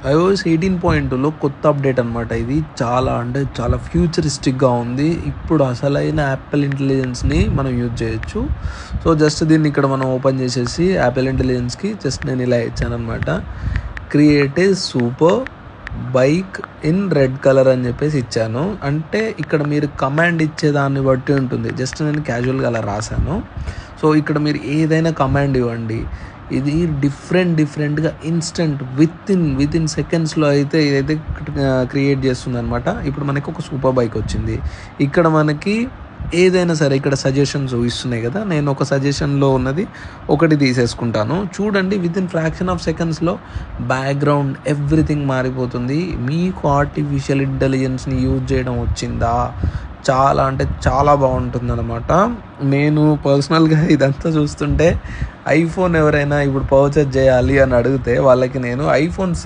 iOS 18.2లో కొత్త update అనమాట ఇది. చాలా అంటే చాలా ఫ్యూచరిస్టిక్‌గా ఉంది. ఇప్పుడు అసలైన యాపిల్ ఇంటెలిజెన్స్‌ని మనం యూజ్ చేయొచ్చు. సో, జస్ట్ దీన్ని ఇక్కడ మనం ఓపెన్ చేసేసి యాపిల్ ఇంటెలిజెన్స్‌కి జస్ట్ నేను ఇలా ఇచ్చాననమాట. Create a super bike in red colour అని చెప్పేసి ఇచ్చాను. అంటే ఇక్కడ మీరు కమాండ్ ఇచ్చేదాన్ని బట్టి ఉంటుంది. జస్ట్ నేను క్యాజువల్గా అలా రాశాను. సో, ఇక్కడ మీరు ఏదైనా కమాండ్ ఇవ్వండి. ఇది డిఫరెంట్‌గా ఇన్‌స్టంట్ విత్ ఇన్ సెకండ్స్‌లో అయితే ఇదైతే క్రియేట్ చేస్తుందనమాట. ఇప్పుడు మనకి ఒక సూపర్ బైక్ వచ్చింది. ఇక్కడ మనకి ఏదైనా సరే ఇక్కడ సజెషన్స్ ఇస్తున్నాయి కదా! నేను ఒక సజెషన్‌లో ఉన్నది ఒకటి తీసేసుకుంటాను. చూడండి విత్ ఇన్ ఫ్రాక్షన్ ఆఫ్ సెకండ్స్‌లో బ్యాక్‌గ్రౌండ్ ఎవ్రీథింగ్ మారిపోతుంది. మీకు ఆర్టిఫిషియల్ ఇంటెలిజెన్స్‌ని యూజ్ చేయడం వచ్చిందా? చాలా అంటే చాలా బాగుంటుందన్నమాట. నేను పర్సనల్‌గా ఇదంతా చూస్తుంటే ఐఫోన్ ఎవరైనా ఇప్పుడు పర్చేజ్ చేయాలి అని అడిగితే వాళ్ళకి నేను ఐఫోన్ 6